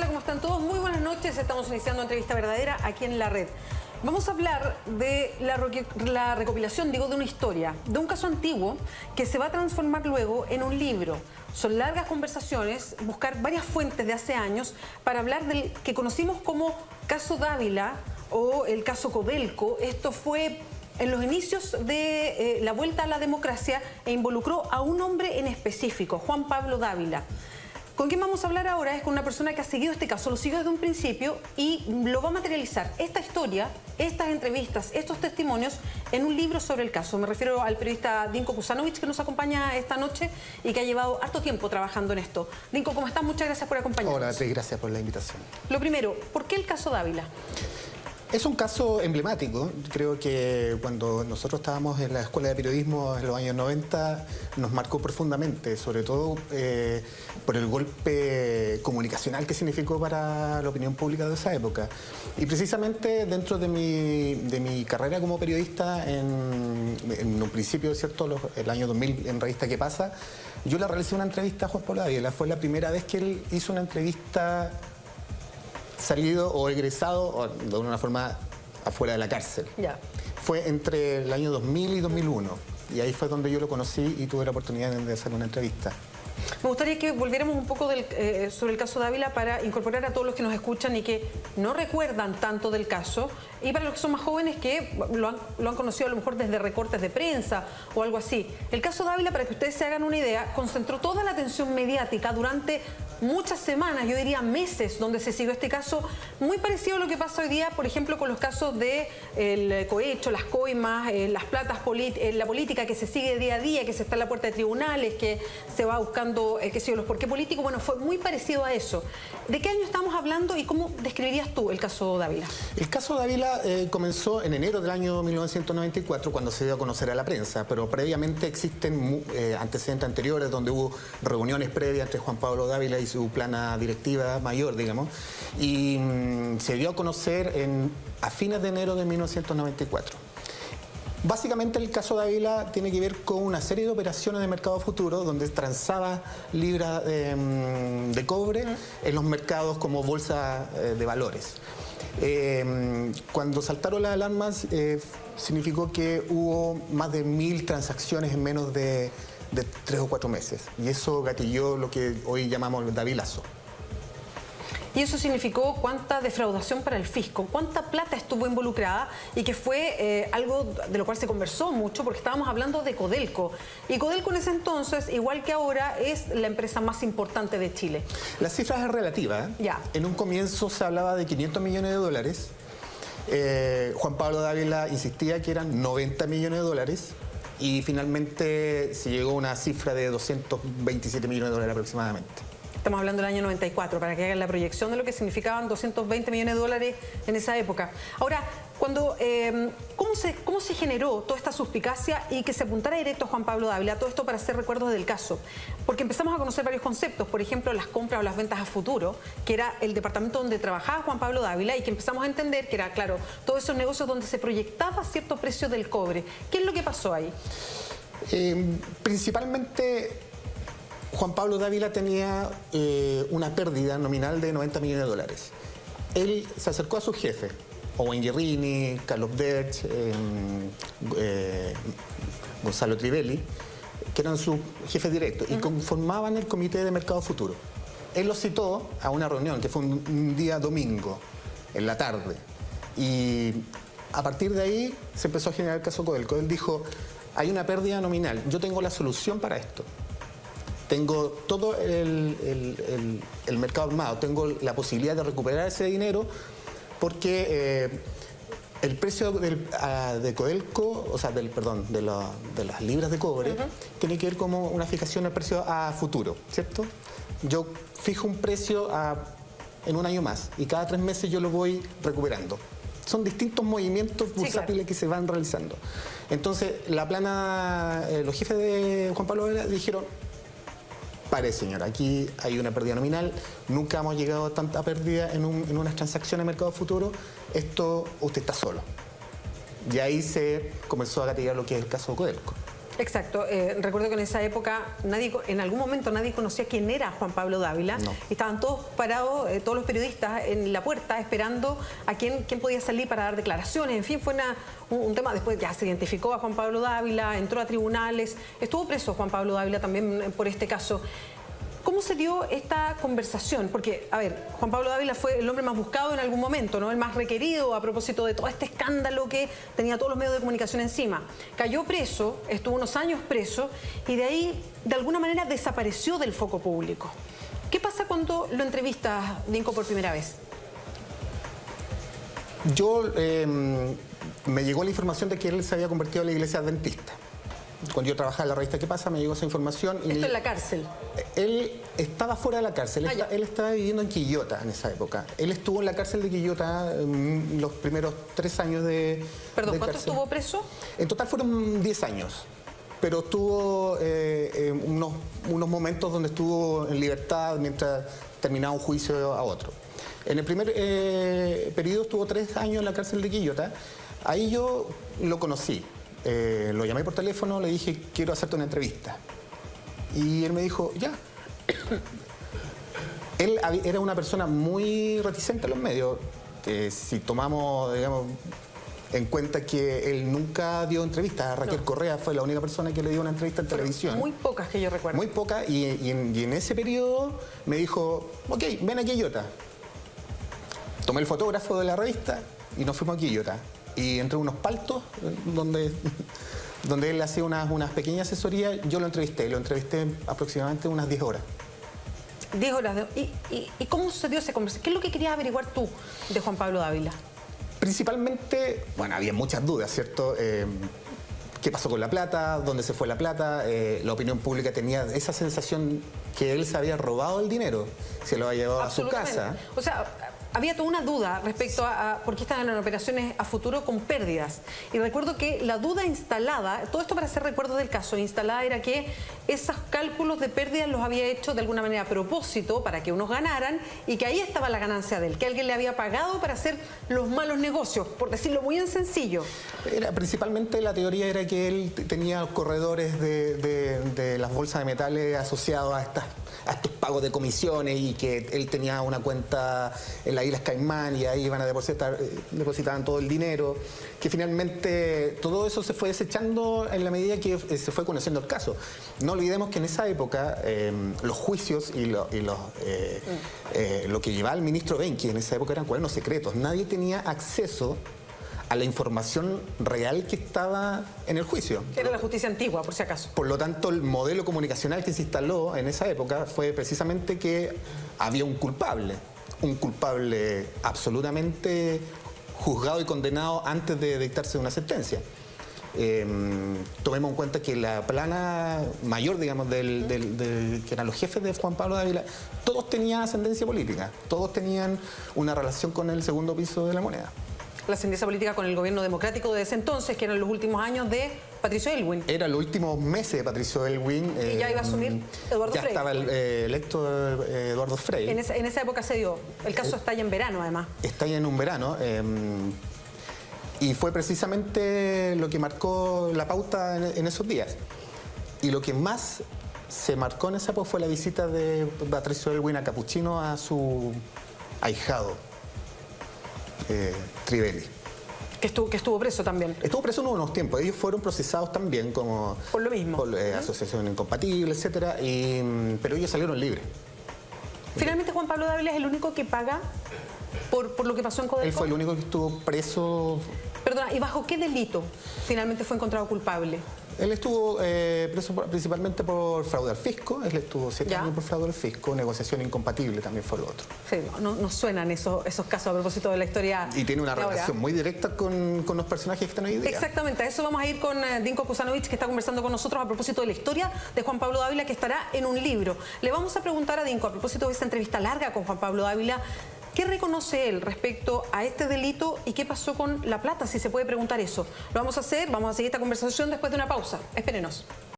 Hola, ¿cómo están todos? Muy buenas noches. Estamos iniciando Entrevista Verdadera aquí en La Red. Vamos a hablar de la recopilación, de una historia, de un caso antiguo que se va a transformar luego en un libro. Son largas conversaciones, buscar varias fuentes de hace años para hablar del que conocimos como caso Dávila o el caso Codelco. Esto fue en los inicios de la vuelta a la democracia e involucró a un hombre en específico, Juan Pablo Dávila. ¿Con quién vamos a hablar ahora? Es con una persona que ha seguido este caso, lo siguió desde un principio y lo va a materializar esta historia, estas entrevistas, estos testimonios en un libro sobre el caso. Me refiero al periodista Dinko Kusanovic, que nos acompaña esta noche y que ha llevado harto tiempo trabajando en esto. Dinko, ¿cómo estás? Muchas gracias por acompañarnos. Hola, Beatriz, gracias por la invitación. Lo primero, ¿por qué el caso Dávila? Es un caso emblemático. Creo que cuando nosotros estábamos en la Escuela de Periodismo en los años 90 nos marcó profundamente, sobre todo por el golpe comunicacional que significó para la opinión pública de esa época. Y precisamente dentro de mi carrera como periodista, en un principio, ¿cierto?, el año 2000 en Revista ¿Qué pasa?, yo le realicé una entrevista a Juan Pablo Dávila. Fue la primera vez que él hizo una entrevista salido o egresado o de una forma afuera de la cárcel. Ya. Fue entre el año 2000 y 2001 y ahí fue donde yo lo conocí y tuve la oportunidad de hacer una entrevista. Me gustaría que volviéramos un poco sobre el caso Dávila para incorporar a todos los que nos escuchan y que no recuerdan tanto del caso, y para los que son más jóvenes que lo han conocido a lo mejor desde recortes de prensa o algo así. El caso Dávila, para que ustedes se hagan una idea, concentró toda la atención mediática durante muchas semanas, yo diría meses, donde se siguió este caso, muy parecido a lo que pasa hoy día, por ejemplo, con los casos de el cohecho, las coimas, las platas, la política que se sigue día a día, que se está en la puerta de tribunales, que se va buscando, qué sé yo, los porqué políticos. Bueno, fue muy parecido a eso. ¿De qué año estamos hablando y cómo describirías tú el caso Dávila? El caso Dávila comenzó en enero del año 1994, cuando se dio a conocer a la prensa, pero previamente existen antecedentes anteriores donde hubo reuniones previas entre Juan Pablo Dávila y su plana directiva mayor, digamos, y se dio a conocer a fines de enero de 1994. Básicamente el caso Dávila tiene que ver con una serie de operaciones de mercado futuro donde transaba libras de cobre en los mercados como bolsa de valores. Cuando saltaron las alarmas significó que hubo más de 1000 transacciones en menos de 3 o 4 meses y eso gatilló lo que hoy llamamos el Davilazo. Y eso significó cuánta defraudación para el fisco, cuánta plata estuvo involucrada y que fue algo de lo cual se conversó mucho porque estábamos hablando de Codelco. Y Codelco en ese entonces, igual que ahora, es la empresa más importante de Chile. La cifra es relativa, ¿eh? Ya. En un comienzo se hablaba de 500 millones de dólares. Juan Pablo Dávila insistía que eran 90 millones de dólares. Y finalmente se llegó a una cifra de 227 millones de dólares aproximadamente. Estamos hablando del año 94, para que hagan la proyección de lo que significaban 220 millones de dólares en esa época. Ahora, ¿cómo se generó toda esta suspicacia y que se apuntara directo a Juan Pablo Dávila? Todo esto para hacer recuerdos del caso. Porque empezamos a conocer varios conceptos, por ejemplo, las compras o las ventas a futuro, que era el departamento donde trabajaba Juan Pablo Dávila y que empezamos a entender que era, claro, todos esos negocios donde se proyectaba cierto precio del cobre. ¿Qué es lo que pasó ahí? Principalmente Juan Pablo Dávila tenía una pérdida nominal de 90 millones de dólares. Él se acercó a su jefe, Owen Guerrini, Carlos Derch, Gonzalo Trivelli, que eran sus jefes directos, y conformaban el Comité de Mercado Futuro. Él los citó a una reunión, que fue un día domingo, en la tarde, y a partir de ahí se empezó a generar el caso Codelco. Él dijo, hay una pérdida nominal, yo tengo la solución para esto. Tengo todo el mercado armado, tengo la posibilidad de recuperar ese dinero porque el precio de Codelco, o sea, de las libras de cobre, tiene que ver como una fijación del precio a futuro, ¿cierto? Yo fijo un precio en un año más y cada 3 meses yo lo voy recuperando. Son distintos movimientos bursátiles que se van realizando. Entonces, los jefes de Juan Pablo Dávila dijeron, pare, señor, aquí hay una pérdida nominal, nunca hemos llegado a tanta pérdida en unas transacciones de mercado futuro, usted está solo. Y ahí se comenzó a gatillar lo que es el caso Codelco. Exacto. Recuerdo que en esa época en algún momento nadie conocía quién era Juan Pablo Dávila. No. Estaban todos parados, todos los periodistas en la puerta esperando a quién podía salir para dar declaraciones. En fin, fue un tema. Después ya se identificó a Juan Pablo Dávila, entró a tribunales, estuvo preso Juan Pablo Dávila también por este caso. ¿Cómo se dio esta conversación? Porque, a ver, Juan Pablo Dávila fue el hombre más buscado en algún momento, ¿no? El más requerido a propósito de todo este escándalo que tenía todos los medios de comunicación encima. Cayó preso, estuvo unos años preso y de ahí, de alguna manera, desapareció del foco público. ¿Qué pasa cuando lo entrevistas, Dinko, por primera vez? Me llegó la información de que él se había convertido en la iglesia adventista. Cuando yo trabajaba en la revista ¿Qué pasa?, me llegó esa información. ¿Esto en la cárcel? Él estaba fuera de la cárcel, él estaba viviendo en Quillota en esa época. Él estuvo en la cárcel de Quillota los primeros 3 años de Perdón, de ¿cuánto cárcel. estuvo preso? En total fueron 10 años, pero tuvo unos momentos donde estuvo en libertad mientras terminaba un juicio a otro. En el primer periodo estuvo 3 años en la cárcel de Quillota. Ahí yo lo conocí. Lo llamé por teléfono, le dije, quiero hacerte una entrevista. Y él me dijo, ya. Él era una persona muy reticente a los medios. Si tomamos, digamos, en cuenta que él nunca dio entrevistas. A Raquel Correa fue la única persona que le dio una entrevista en televisión. Muy pocas que yo recuerdo. Muy pocas, y en ese periodo me dijo, ok, ven a Quillota. Tomé el fotógrafo de la revista y nos fuimos a Quillota. Y entre unos paltos donde él hacía unas pequeñas asesorías, yo lo entrevisté aproximadamente unas 10 horas. 10 horas. ¿Y cómo sucedió esa conversación? ¿Qué es lo que querías averiguar tú de Juan Pablo Dávila? Principalmente, bueno, había muchas dudas, ¿cierto? ¿Qué pasó con la plata? ¿Dónde se fue la plata? La opinión pública tenía esa sensación que él se había robado el dinero, se lo había llevado a su casa. O sea, había toda una duda respecto a por qué estaban en operaciones a futuro con pérdidas. Y recuerdo que la duda instalada, todo esto para hacer recuerdo del caso, instalada era que esos cálculos de pérdidas los había hecho de alguna manera a propósito para que unos ganaran y que ahí estaba la ganancia de él, que alguien le había pagado para hacer los malos negocios, por decirlo muy en sencillo. Principalmente la teoría era que él tenía corredores de las bolsas de metales asociados a estos pagos de comisiones y que él tenía una cuenta en las Islas Caimán y ahí iban a depositaban todo el dinero, que finalmente todo eso se fue desechando en la medida que se fue conociendo el caso. No olvidemos que en esa época los juicios y lo que llevaba el ministro Benki en esa época eran cuadernos secretos. Nadie tenía acceso a la información real que estaba en el juicio. Era la justicia antigua, por si acaso. Por lo tanto, el modelo comunicacional que se instaló en esa época fue precisamente que había un culpable absolutamente juzgado y condenado antes de dictarse una sentencia. Tomemos en cuenta que la plana mayor, digamos, que eran los jefes de Juan Pablo Dávila, todos tenían ascendencia política, todos tenían una relación con el segundo piso de la moneda. La ascendencia política con el gobierno democrático de ese entonces, que eran los últimos años de Patricio Aylwin. Eran los últimos meses de Patricio Aylwin. Y ya iba a asumir Eduardo Frei. Ya estaba electo Eduardo Frei. En esa época se dio. El caso estalla en verano, además. Estalla en un verano. Y fue precisamente lo que marcó la pauta en esos días. Y lo que más se marcó en esa época fue la visita de Patricio Aylwin a Capuchino a su ahijado, Trivelli. Que estuvo preso también. Estuvo preso unos tiempos. Ellos fueron procesados también como... Por lo mismo. Por asociación incompatible, etcétera. Pero ellos salieron libres. Finalmente Juan Pablo Dávila es el único que paga por lo que pasó en Codelco. Él fue el único que estuvo preso. Perdona, ¿y bajo qué delito finalmente fue encontrado culpable? Él estuvo preso principalmente por fraude al fisco. Él estuvo 7 años por fraude al fisco. Negociación incompatible también fue lo otro. Sí, no suenan esos casos a propósito de la historia. Y tiene una relación muy directa con los personajes que están hoy día. Exactamente, a eso vamos a ir con Dinko Kusanovich, que está conversando con nosotros a propósito de la historia de Juan Pablo Dávila, que estará en un libro. Le vamos a preguntar a Dinko, a propósito de esta entrevista larga con Juan Pablo Dávila, ¿qué reconoce él respecto a este delito y qué pasó con la plata? Si se puede preguntar eso. Lo vamos a hacer, vamos a seguir esta conversación después de una pausa. Espérenos.